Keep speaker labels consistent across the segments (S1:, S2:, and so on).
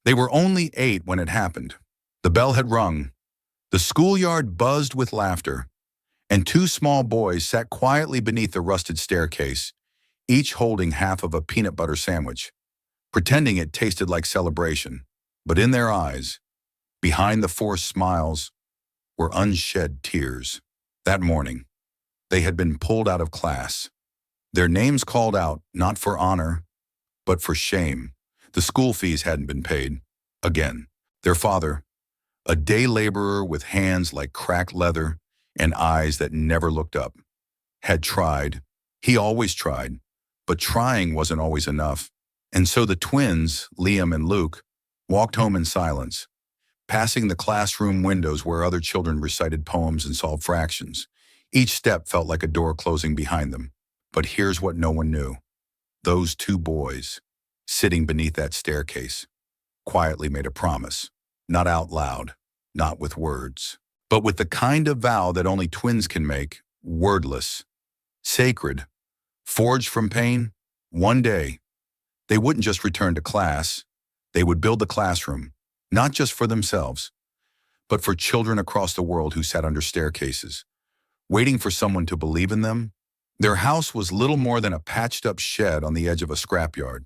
S1: They were only 8 when it happened. The bell had rung. The schoolyard buzzed with laughter, and 2 small boys sat quietly beneath the rusted staircase, each holding half of a peanut butter sandwich, pretending it tasted like celebration. But in their eyes, behind the forced smiles, were unshed tears. That morning, they had been pulled out of class. Their names called out, not for honor, but for shame. The school fees hadn't been paid. Again, their father, a day laborer with hands like cracked leather and eyes that never looked up, had tried. He always tried, but trying wasn't always enough. And so the twins, Liam and Luke, walked home in silence, passing the classroom windows where other children recited poems and solved fractions. Each step felt like a door closing behind them. But here's what no one knew. Those 2 boys, sitting beneath that staircase, quietly made a promise, not out loud, not with words, but with the kind of vow that only twins can make, wordless, sacred, forged from pain. One day, they wouldn't just return to class, they would build the classroom, not just for themselves, but for children across the world who sat under staircases, waiting for someone to believe in them. Their house was little more than a patched-up shed on the edge of a scrapyard,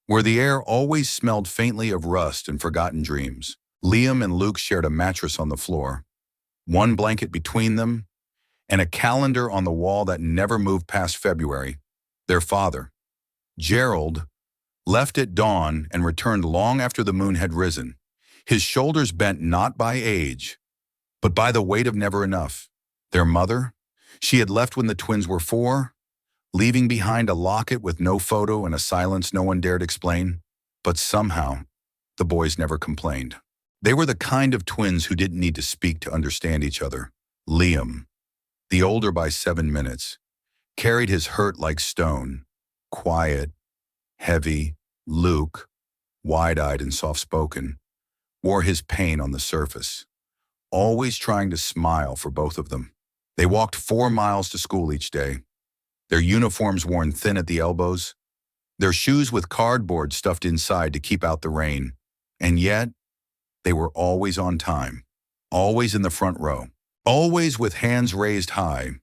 S1: where the air always smelled faintly of rust and forgotten dreams. Liam and Luke shared a mattress on the floor, one blanket between them, and a calendar on the wall that never moved past February. Their father, Gerald, left at dawn and returned long after the moon had risen, his shoulders bent not by age, but by the weight of never enough. Their mother, she had left when the twins were 4, leaving behind a locket with no photo and a silence no one dared explain. But somehow, the boys never complained. They were the kind of twins who didn't need to speak to understand each other. Liam, the older by 7 minutes, carried his hurt like stone, quiet, heavy. Luke, wide-eyed and soft-spoken, wore his pain on the surface, always trying to smile for both of them. They walked 4 miles to school each day, their uniforms worn thin at the elbows, their shoes with cardboard stuffed inside to keep out the rain. And yet, they were always on time, always in the front row, always with hands raised high,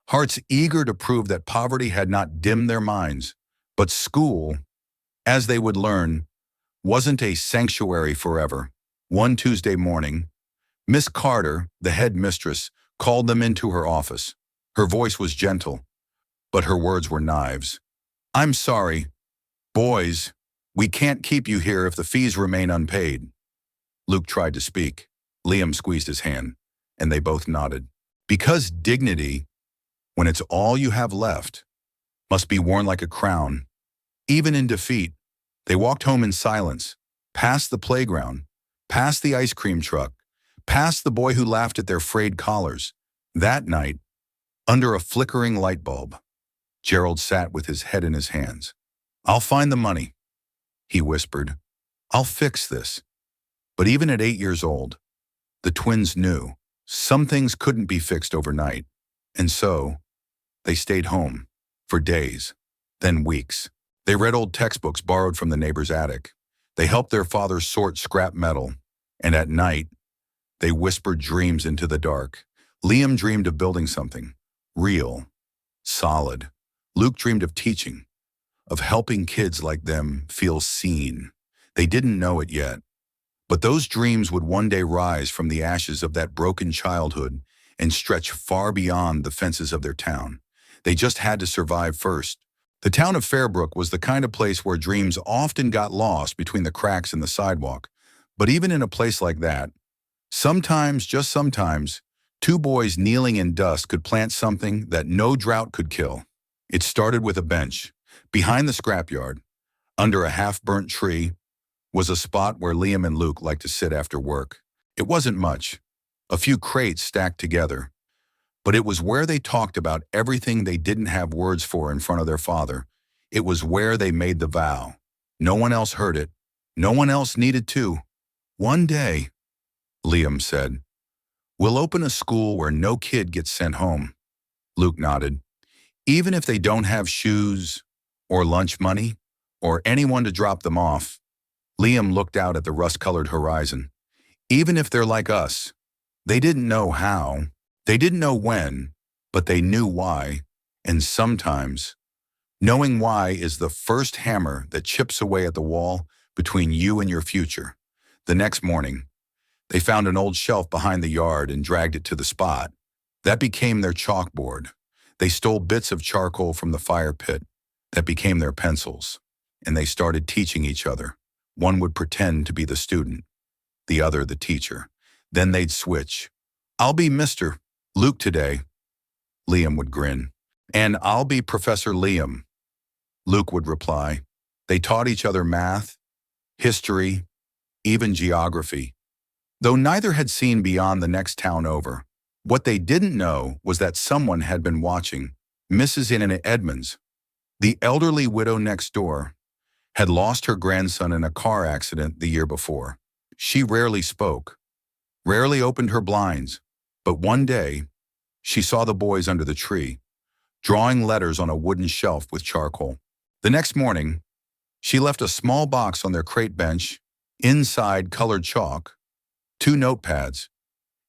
S1: hearts eager to prove that poverty had not dimmed their minds. But school, as they would learn, wasn't a sanctuary forever. One Tuesday morning, Miss Carter, the head mistress, called them into her office. Her voice was gentle, but her words were knives. "I'm sorry. Boys, we can't keep you here if the fees remain unpaid." Luke tried to speak. Liam squeezed his hand, and they both nodded. Because dignity, when it's all you have left, must be worn like a crown, even in defeat. They walked home in silence, past the playground, past the ice cream truck, past the boy who laughed at their frayed collars. That night, under a flickering light bulb, Gerald sat with his head in his hands. "I'll find the money," he whispered. "I'll fix this." But even at 8 years old, the twins knew some things couldn't be fixed overnight. And so, they stayed home for days, then weeks. They read old textbooks borrowed from the neighbor's attic. They helped their father sort scrap metal. And at night, they whispered dreams into the dark. Liam dreamed of building something real, solid. Luke dreamed of teaching, of helping kids like them feel seen. They didn't know it yet, but those dreams would one day rise from the ashes of that broken childhood and stretch far beyond the fences of their town. They just had to survive first. The town of Fairbrook was the kind of place where dreams often got lost between the cracks in the sidewalk. But even in a place like that, sometimes, just sometimes, 2 boys kneeling in dust could plant something that no drought could kill. It started with a bench. Behind the scrapyard, under a half-burnt tree, was a spot where Liam and Luke liked to sit after work. It wasn't much, a few crates stacked together, but it was where they talked about everything they didn't have words for in front of their father. It was where they made the vow. No one else heard it. No one else needed to. "One day," Liam said, "we'll open a school where no kid gets sent home." Luke nodded. "Even if they don't have shoes or lunch money or anyone to drop them off, Liam looked out at the rust-colored horizon. Even if they're like us, they didn't know how, they didn't know when, but they knew why. And sometimes, knowing why is the first hammer that chips away at the wall between you and your future. The next morning, they found an old shelf behind the yard and dragged it to the spot. That became their chalkboard. They stole bits of charcoal from the fire pit. That became their pencils. And they started teaching each other. One would pretend to be the student, the other the teacher. Then they'd switch. "I'll be Mr. Luke today," Liam would grin. "And I'll be Professor Liam," Luke would reply. They taught each other math, history, even geography. Though neither had seen beyond the next town over, what they didn't know was that someone had been watching. Mrs. Edmonds, the elderly widow next door, had lost her grandson in a car accident the year before. She rarely spoke, rarely opened her blinds, but one day, she saw the boys under the tree, drawing letters on a wooden shelf with charcoal. The next morning, she left a small box on their crate bench, inside colored chalk, 2 notepads,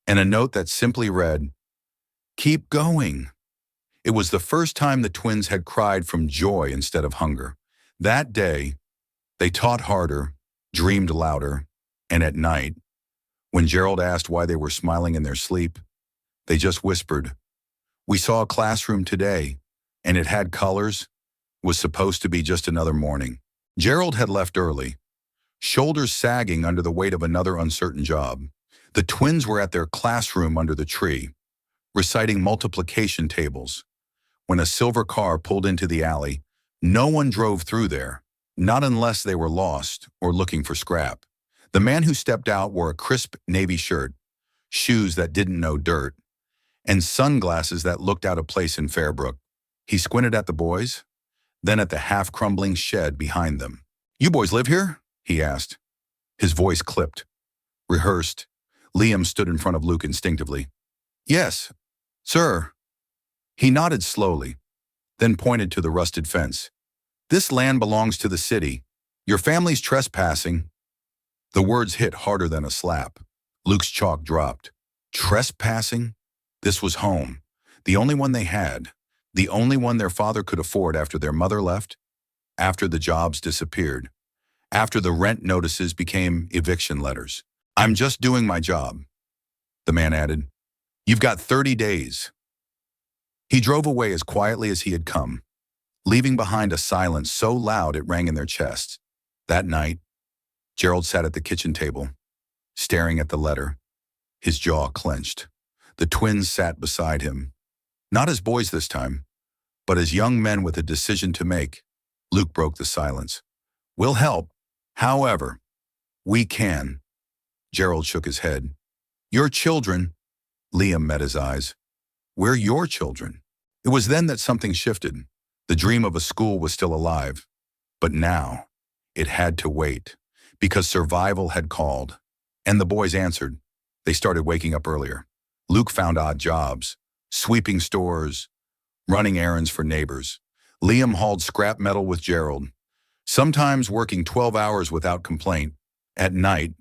S1: and a note that simply read, "Keep going." It was the first time the twins had cried from joy instead of hunger. That day, they taught harder, dreamed louder, and at night, when Gerald asked why they were smiling in their sleep, they just whispered, "We saw a classroom today, and it had colors. It was supposed to be just another morning." Gerald had left early, shoulders sagging under the weight of another uncertain job. The twins were at their classroom under the tree, reciting multiplication tables, when a silver car pulled into the alley. No one drove through there, not unless they were lost or looking for scrap. The man who stepped out wore a crisp navy shirt, shoes that didn't know dirt, and sunglasses that looked out of place in Fairbrook. He squinted at the boys, then at the half-crumbling shed behind them. "You boys live here?" he asked. His voice clipped, rehearsed. Liam stood in front of Luke instinctively. "Yes, sir." He nodded slowly, then pointed to the rusted fence. "This land belongs to the city. Your family's trespassing." The words hit harder than a slap. Luke's chalk dropped. Trespassing? This was home. The only one they had. The only one their father could afford after their mother left. After the jobs disappeared. After the rent notices became eviction letters. "I'm just doing my job," the man added. "You've got 30 days. He drove away as quietly as he had come, leaving behind a silence so loud it rang in their chests. That night, Gerald sat at the kitchen table, staring at the letter, his jaw clenched. The twins sat beside him, not as boys this time, but as young men with a decision to make. Luke broke the silence. "We'll help, however we can." Gerald shook his head. "Your children," Liam met his eyes. "We're your children." It was then that something shifted. The dream of a school was still alive. But now, it had to wait, because survival had called. And the boys answered. They started waking up earlier. Luke found odd jobs, sweeping stores, running errands for neighbors. Liam hauled scrap metal with Gerald, sometimes working 12 hours without complaint. At night,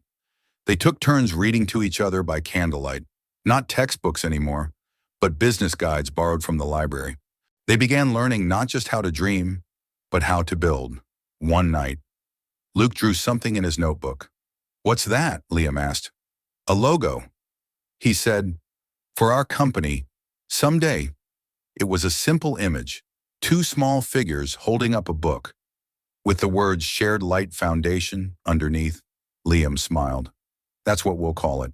S1: they took turns reading to each other by candlelight. Not textbooks anymore, but business guides borrowed from the library. They began learning not just how to dream, but how to build. One night, Luke drew something in his notebook. "What's that?" Liam asked. "A logo." He said, "For our company, someday." It was a simple image, 2 small figures holding up a book, with the words "Shared Light Foundation" underneath. Liam smiled. "That's what we'll call it."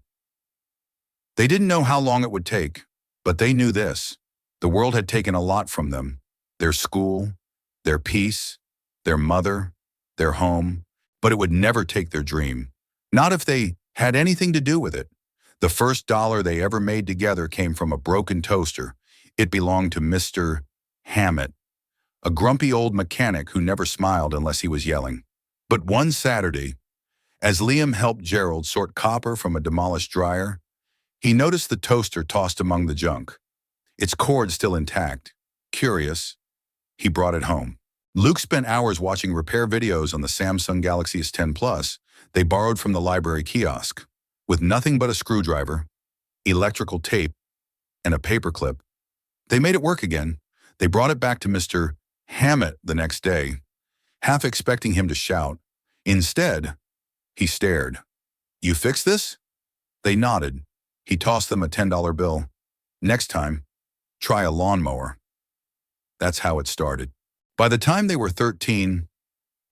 S1: They didn't know how long it would take, but they knew this. The world had taken a lot from them. Their school, their peace, their mother, their home, but it would never take their dream. Not if they had anything to do with it. The first dollar they ever made together came from a broken toaster. It belonged to Mr. Hammett, a grumpy old mechanic who never smiled unless he was yelling. But one Saturday, as Liam helped Gerald sort copper from a demolished dryer, he noticed the toaster tossed among the junk, its cord still intact. Curious, he brought it home. Luke spent hours watching repair videos on the Samsung Galaxy S10 Plus, They borrowed from the library kiosk. With nothing but a screwdriver, electrical tape, and a paperclip, they made it work again. They brought it back to Mr. Hammett the next day, half expecting him to shout. Instead, he stared. "You fix this?" They nodded. He tossed them a $10 bill. "Next time, try a lawnmower." That's how it started. By the time they were 13,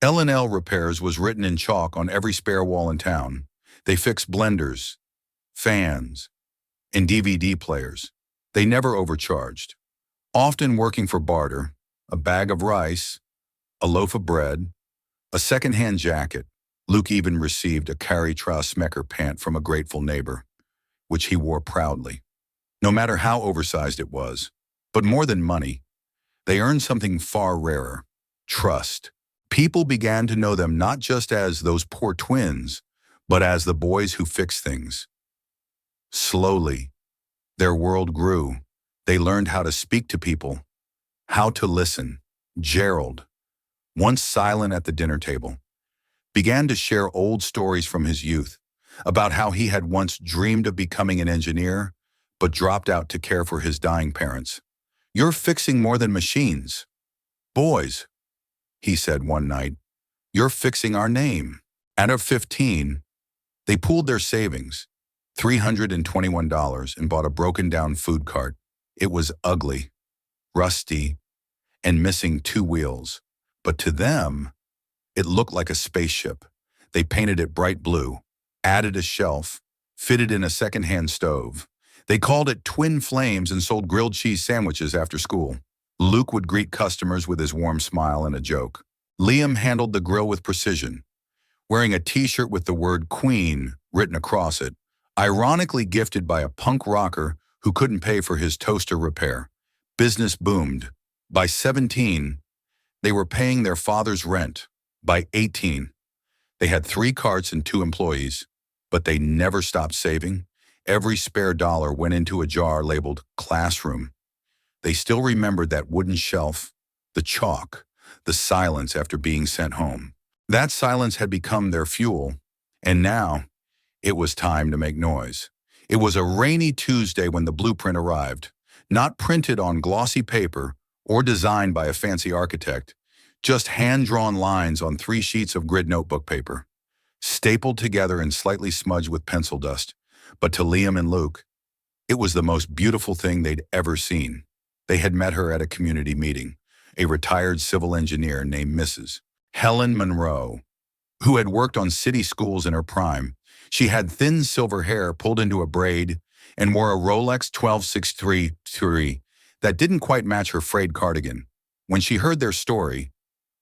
S1: L&L Repairs was written in chalk on every spare wall in town. They fixed blenders, fans, and DVD players. They never overcharged, often working for barter, a bag of rice, a loaf of bread, a second-hand jacket. Luke even received a Carrie Smecker pant from a grateful neighbor, which he wore proudly, no matter how oversized it was. But more than money, they earned something far rarer: trust. People began to know them not just as those poor twins, but as the boys who fix things. Slowly, their world grew. They learned how to speak to people, how to listen. Gerald, once silent at the dinner table, began to share old stories from his youth about how he had once dreamed of becoming an engineer, but dropped out to care for his dying parents. "You're fixing more than machines. Boys," he said one night, "you're fixing our name." At 15, they pooled their savings, $321, and bought a broken-down food cart. It was ugly, rusty, and missing 2 wheels. But to them, it looked like a spaceship. They painted it bright blue, added a shelf, fitted in a second-hand stove. They called it Twin Flames and sold grilled cheese sandwiches after school. Luke would greet customers with his warm smile and a joke. Liam handled the grill with precision, wearing a t-shirt with the word Queen written across it, ironically gifted by a punk rocker who couldn't pay for his toaster repair. Business boomed. By 17, they were paying their father's rent. By 18, they had 3 carts and 2 employees, but they never stopped saving. Every spare dollar went into a jar labeled classroom. They still remembered that wooden shelf, the chalk, the silence after being sent home. That silence had become their fuel, and now it was time to make noise. It was a rainy Tuesday when the blueprint arrived, not printed on glossy paper or designed by a fancy architect, just hand-drawn lines on 3 sheets of grid notebook paper, stapled together and slightly smudged with pencil dust. But to Liam and Luke, it was the most beautiful thing they'd ever seen. They had met her at a community meeting, a retired civil engineer named Mrs. Helen Monroe, who had worked on city schools in her prime. She had thin silver hair pulled into a braid and wore a Rolex 1263 that didn't quite match her frayed cardigan. When she heard their story,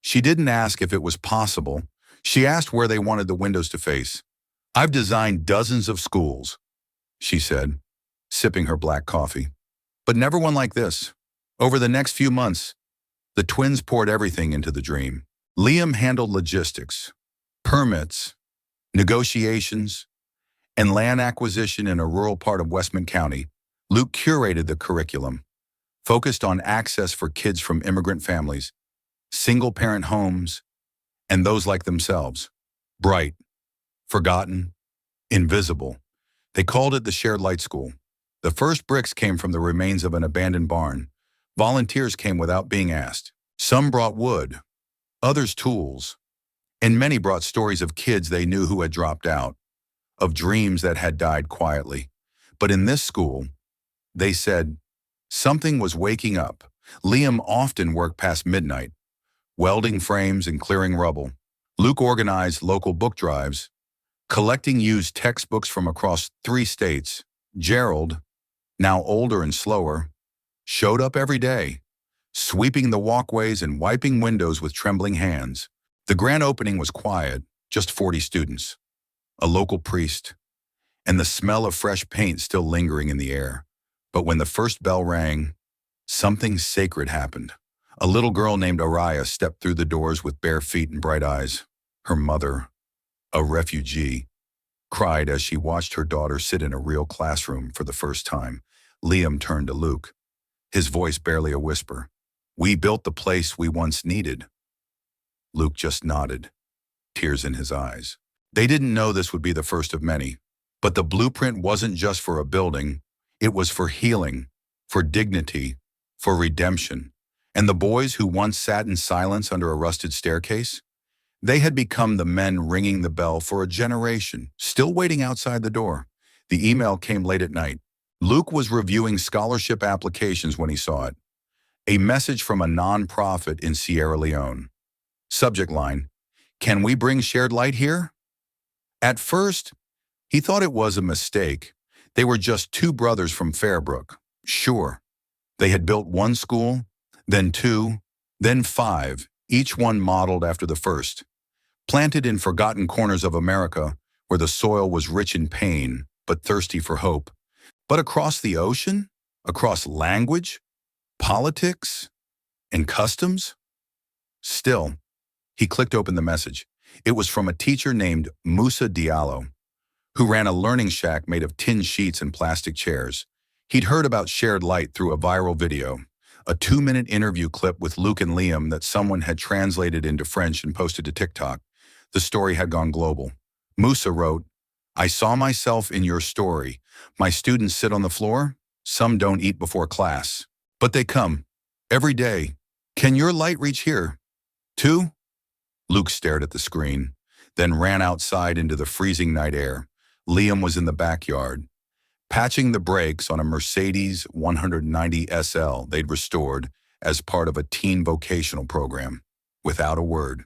S1: she didn't ask if it was possible. She asked where they wanted the windows to face. "I've designed dozens of schools," she said, sipping her black coffee, "but never one like this." Over the next few months, the twins poured everything into the dream. Liam handled logistics, permits, negotiations, and land acquisition in a rural part of Westmont County. Luke curated the curriculum, focused on access for kids from immigrant families, single-parent homes, and those like themselves. Bright, forgotten, invisible. They called it the Shared Light School. The first bricks came from the remains of an abandoned barn. Volunteers came without being asked. Some brought wood, others tools, and many brought stories of kids they knew who had dropped out, of dreams that had died quietly. But in this school, they said, something was waking up. Liam often worked past midnight, welding frames and clearing rubble. Luke organized local book drives, collecting used textbooks from across 3 states. Gerald, now older and slower, showed up every day, sweeping the walkways and wiping windows with trembling hands. The grand opening was quiet, just 40 students, a local priest, and the smell of fresh paint still lingering in the air. But when the first bell rang, something sacred happened. A little girl named Araya stepped through the doors with bare feet and bright eyes. Her mother, a refugee, cried as she watched her daughter sit in a real classroom for the first time. Liam turned to Luke, his voice barely a whisper. "We built the place we once needed." Luke just nodded, tears in his eyes. They didn't know this would be the first of many. But the blueprint wasn't just for a building. It was for healing, for dignity, for redemption. And the boys who once sat in silence under a rusted staircase, they had become the men ringing the bell for a generation, still waiting outside the door. The email came late at night. Luke was reviewing scholarship applications when he saw it. A message from a nonprofit in Sierra Leone. Subject line, "Can we bring shared light here?" At first, he thought it was a mistake. They were just two brothers from Fairbrook. Sure, they had built one school, then two, then five, each one modeled after the first. Planted in forgotten corners of America where the soil was rich in pain but thirsty for hope. But across the ocean, across language, politics, and customs? Still, he clicked open the message. It was from a teacher named Musa Diallo, who ran a learning shack made of tin sheets and plastic chairs. He'd heard about shared light through a viral video, a 2-minute interview clip with Luke and Liam that someone had translated into French and posted to TikTok. The story had gone global. Musa wrote, "I saw myself in your story. My students sit on the floor. Some don't eat before class. But they come. Every day. Can your light reach here? Too?" Luke stared at the screen, then ran outside into the freezing night air. Liam was in the backyard, patching the brakes on a Mercedes 190 SL they'd restored as part of a teen vocational program. Without a word,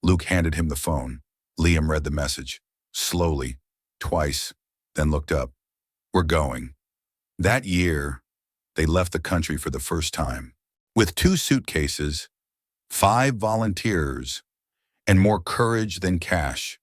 S1: Luke handed him the phone. Liam read the message, slowly, twice, then looked up. "We're going." That year, they left the country for the first time. With 2 suitcases, 5 volunteers, and more courage than cash.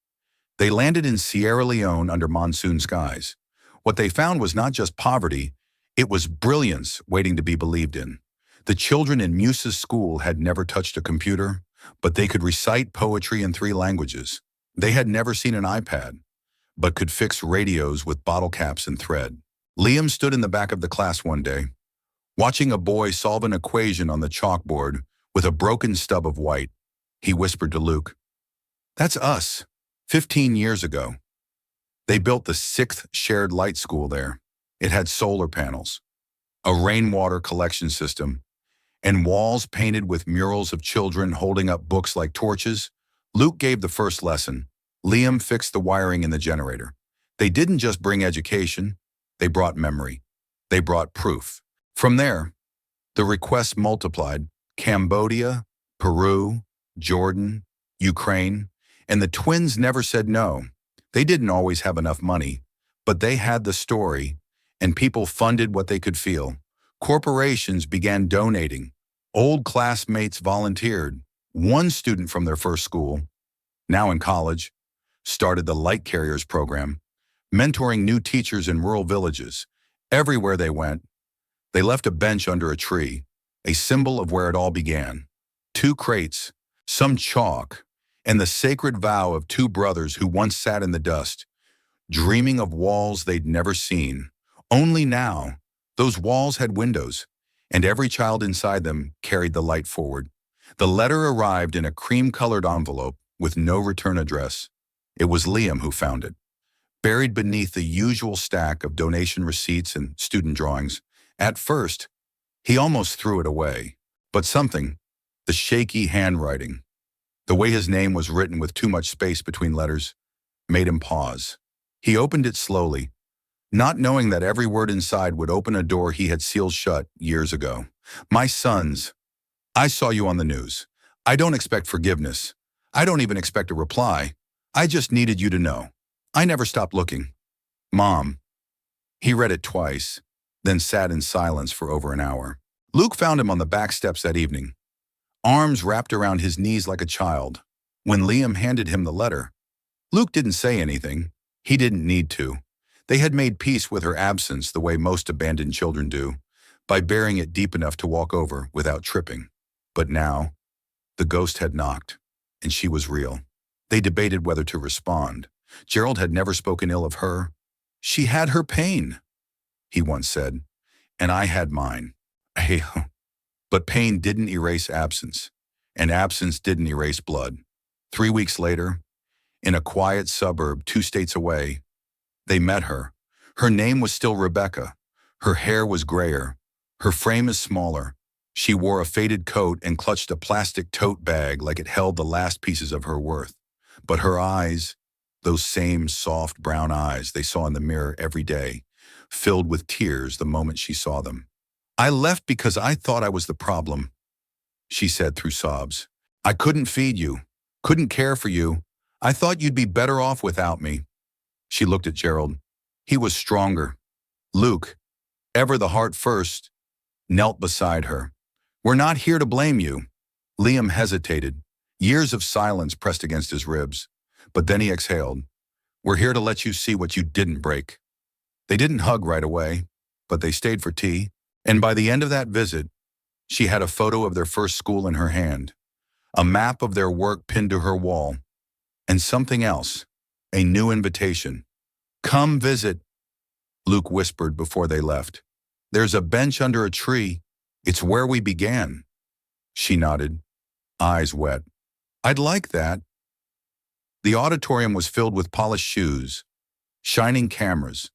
S1: They landed in Sierra Leone under monsoon skies. What they found was not just poverty, it was brilliance waiting to be believed in. The children in Musa's school had never touched a computer, but they could recite poetry in 3 languages. They had never seen an iPad, but could fix radios with bottle caps and thread. Liam stood in the back of the class one day, watching a boy solve an equation on the chalkboard with a broken stub of white. He whispered to Luke, "That's us, 15 years ago." They built the 6th shared light school there. It had solar panels, a rainwater collection system, and walls painted with murals of children holding up books like torches. Luke gave the first lesson. Liam fixed the wiring in the generator. They didn't just bring education, they brought memory. They brought proof. From there, the requests multiplied. Cambodia, Peru, Jordan, Ukraine, and the twins never said no. They didn't always have enough money, but they had the story, and people funded what they could feel. Corporations began donating. Old classmates volunteered. One student from their first school, now in college, started the Light Carriers program, mentoring new teachers in rural villages. Everywhere they went, they left a bench under a tree, a symbol of where it all began. 2 crates, some chalk, and the sacred vow of 2 brothers who once sat in the dust, dreaming of walls they'd never seen. Only now, those walls had windows, and every child inside them carried the light forward. The letter arrived in a cream-colored envelope with no return address. It was Liam who found it, buried beneath the usual stack of donation receipts and student drawings. At first, he almost threw it away, but something, the shaky handwriting, the way his name was written with too much space between letters, made him pause. He opened it slowly, not knowing that every word inside would open a door he had sealed shut years ago. "My sons, I saw you on the news. I don't expect forgiveness. I don't even expect a reply. I just needed you to know. I never stopped looking. Mom." He read it twice, then sat in silence for over an hour. Luke found him on the back steps that evening, arms wrapped around his knees like a child. When Liam handed him the letter, Luke didn't say anything. He didn't need to. They had made peace with her absence the way most abandoned children do, by burying it deep enough to walk over without tripping. But now, the ghost had knocked, and she was real. They debated whether to respond. Gerald had never spoken ill of her. "She had her pain," he once said, "and I had mine." But pain didn't erase absence, and absence didn't erase blood. 3 weeks later, in a quiet suburb 2 states away. They met her. Her name was still Rebecca. Her hair was grayer. Her frame is smaller. She wore a faded coat and clutched a plastic tote bag like it held the last pieces of her worth. But her eyes, those same soft brown eyes they saw in the mirror every day, filled with tears the moment she saw them. "I left because I thought I was the problem," she said through sobs. "I couldn't feed you, couldn't care for you. I thought you'd be better off without me." She looked at Gerald. He was stronger. Luke, ever the heart first, knelt beside her. "We're not here to blame you." Liam hesitated. Years of silence pressed against his ribs. But then he exhaled. "We're here to let you see what you didn't break." They didn't hug right away, but they stayed for tea. And by the end of that visit, she had a photo of their first school in her hand, a map of their work pinned to her wall, and something else, a new invitation. "Come visit," Luke whispered before they left. "There's a bench under a tree. It's where we began." She nodded, eyes wet. "I'd like that." The auditorium was filled with polished shoes, shining cameras,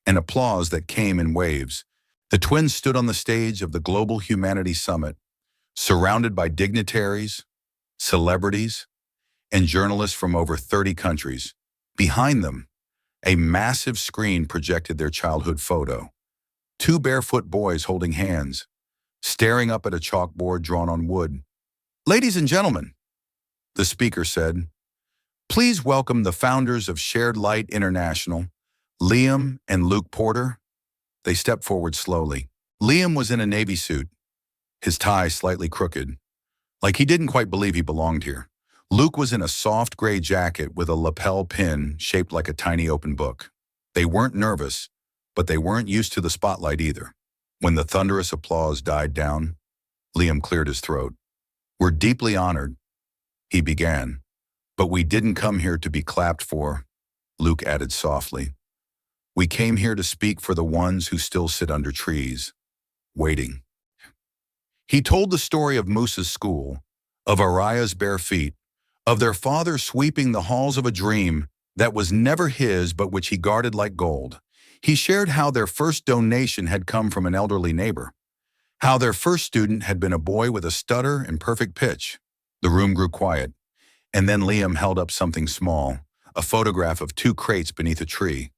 S1: and applause that came in waves. The twins stood on the stage of the Global Humanity Summit, surrounded by dignitaries, celebrities, and journalists from over 30 countries. Behind them, a massive screen projected their childhood photo. 2 barefoot boys holding hands, staring up at a chalkboard drawn on wood. "Ladies and gentlemen," the speaker said, "please welcome the founders of Shared Light International, Liam and Luke Porter." They stepped forward slowly. Liam was in a navy suit, his tie slightly crooked, like he didn't quite believe he belonged here. Luke was in a soft gray jacket with a lapel pin shaped like a tiny open book. They weren't nervous, but they weren't used to the spotlight either. When the thunderous applause died down, Liam cleared his throat. "We're deeply honored," he began, "but we didn't come here to be clapped for," Luke added softly. "We came here to speak for the ones who still sit under trees, waiting." He told the story of Musa's school, of Araya's bare feet, of their father sweeping the halls of a dream that was never his but which he guarded like gold. He shared how their first donation had come from an elderly neighbor, how their first student had been a boy with a stutter and perfect pitch. The room grew quiet, and then Liam held up something small, a photograph of 2 crates beneath a tree,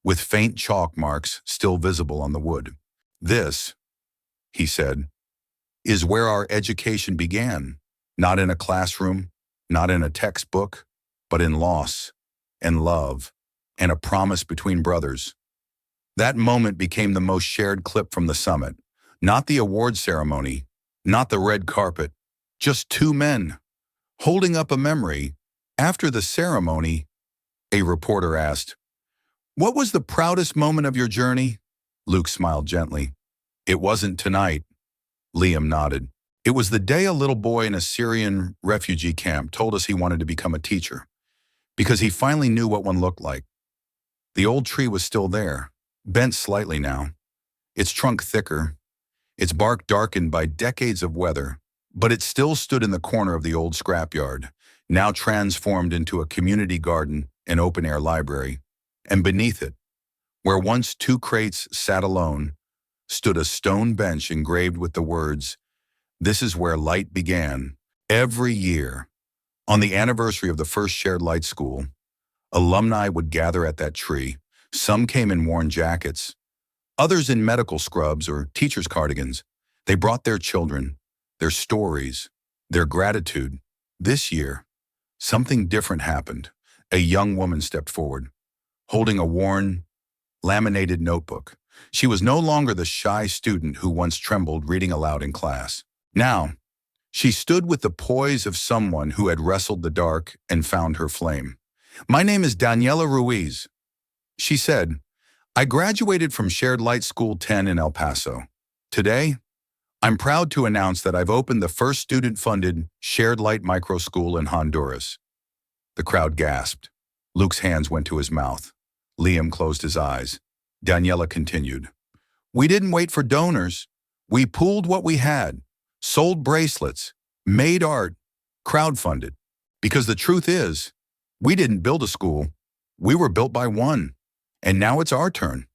S1: with faint chalk marks still visible on the wood. "This," he said, "is where our education began, not in a classroom, not in a textbook, but in loss and love and a promise between brothers." That moment became the most shared clip from the summit. Not the award ceremony, not the red carpet, just 2 men holding up a memory. After the ceremony, a reporter asked, "What was the proudest moment of your journey?" Luke smiled gently. "It wasn't tonight," Liam nodded. "It was the day a little boy in a Syrian refugee camp told us he wanted to become a teacher, because he finally knew what one looked like." The old tree was still there, bent slightly now, its trunk thicker, its bark darkened by decades of weather, but it still stood in the corner of the old scrapyard, now transformed into a community garden and open-air library. And beneath it, where once 2 crates sat alone, stood a stone bench engraved with the words, "This is where light began." Every year, on the anniversary of the first Shared Light School, alumni would gather at that tree. Some came in worn jackets, others in medical scrubs or teachers' cardigans. They brought their children, their stories, their gratitude. This year, something different happened. A young woman stepped forward, holding a worn, laminated notebook. She was no longer the shy student who once trembled reading aloud in class. Now, she stood with the poise of someone who had wrestled the dark and found her flame. "My name is Daniela Ruiz," she said. "I graduated from Shared Light School 10 in El Paso. Today, I'm proud to announce that I've opened the first student-funded Shared Light Micro School in Honduras." The crowd gasped. Luke's hands went to his mouth. Liam closed his eyes. Daniela continued, "We didn't wait for donors. We pooled what we had, sold bracelets, made art, crowdfunded. Because the truth is, We didn't build a school. We were built by one. And now it's our turn.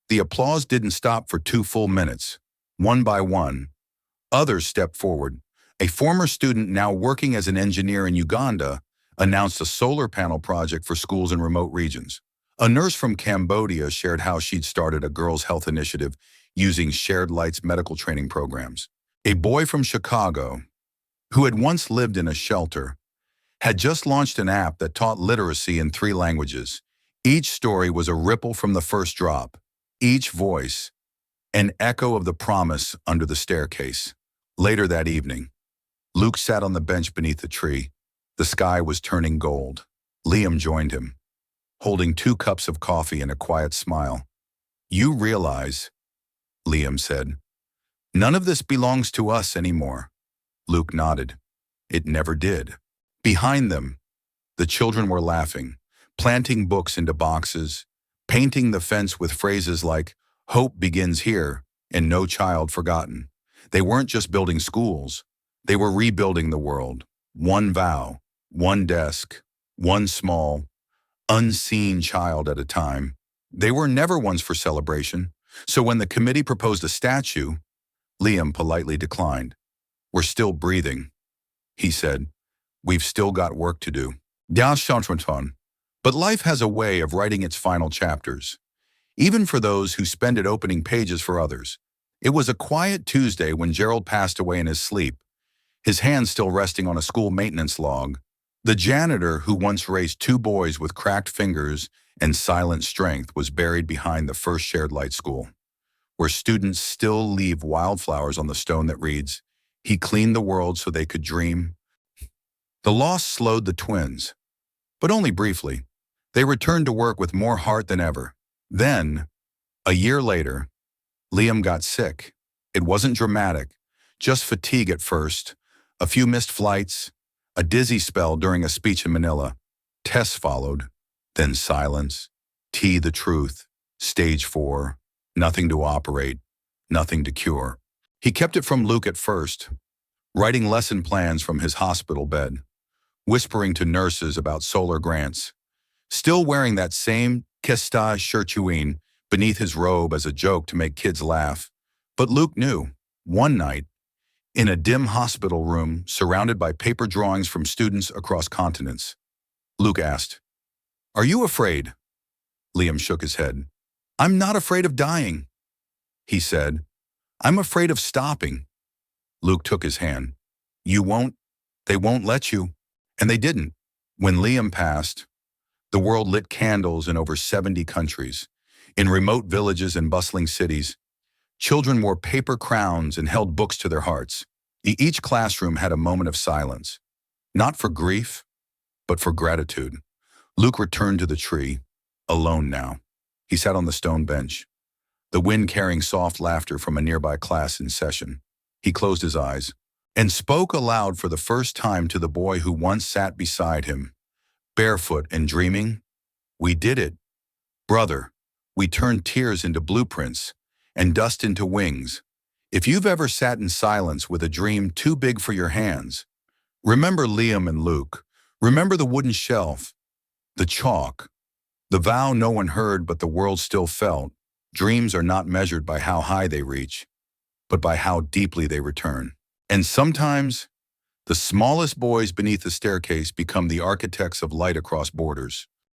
S1: The applause didn't stop for 2 full minutes. One by one, others stepped forward. A former student now working as an engineer in Uganda announced a solar panel project for schools in remote regions. A nurse from Cambodia shared how she'd started a girls' health initiative using Shared Light's medical training programs. A boy from Chicago, who had once lived in a shelter, had just launched an app that taught literacy in 3 languages. Each story was a ripple from the first drop, each voice an echo of the promise under the staircase. Later that evening, Luke sat on the bench beneath the tree. The sky was turning gold. Liam joined him, holding 2 cups of coffee and a quiet smile. "You realize," Liam said, "none of this belongs to us anymore." Luke nodded. It never did. Behind them, the children were laughing, planting books into boxes, painting the fence with phrases like, "Hope begins here," and "No child forgotten." They weren't just building schools. They were rebuilding the world. One vow, one desk, one small, unseen child at a time. They were never ones for celebration. So when the committee proposed a statue, Liam politely declined. "We're still breathing," he said. "We've still got work to do." But life has a way of writing its final chapters, even for those who spend it opening pages for others. It was a quiet Tuesday when Gerald passed away in his sleep, his hand still resting on a school maintenance log. The janitor who once raised 2 boys with cracked fingers and silent strength was buried behind the first Shared Light school, where students still leave wildflowers on the stone that reads, "He cleaned the world so they could dream." The loss slowed the twins, but only briefly. They returned to work with more heart than ever. Then, a year later, Liam got sick. It wasn't dramatic, just fatigue at first, a few missed flights, a dizzy spell during a speech in Manila. Tests followed, then silence. The truth, stage 4, nothing to operate, nothing to cure. He kept it from Luke at first, writing lesson plans from his hospital bed, whispering to nurses about solar grants, still wearing that same Kesta shirtuine beneath his robe as a joke to make kids laugh. But Luke knew. One night, in a dim hospital room surrounded by paper drawings from students across continents, Luke asked, "Are you afraid?" Liam shook his head. "I'm not afraid of dying," he said. "I'm afraid of stopping." Luke took his hand. They won't let you." And they didn't. When Liam passed, the world lit candles in over 70 countries. In remote villages and bustling cities, children wore paper crowns and held books to their hearts. Each classroom had a moment of silence, not for grief, but for gratitude. Luke returned to the tree, alone now. He sat on the stone bench, the wind carrying soft laughter from a nearby class in session. He closed his eyes and spoke aloud for the first time to the boy who once sat beside him, barefoot and dreaming. "We did it, brother. We turned tears into blueprints and dust into wings. If you've ever sat in silence with a dream too big for your hands, remember Liam and Luke. Remember the wooden shelf, the chalk, the vow no one heard but the world still felt. Dreams are not measured by how high they reach, but by how deeply they return. And sometimes, the smallest boys beneath the staircase become the architects of light across borders."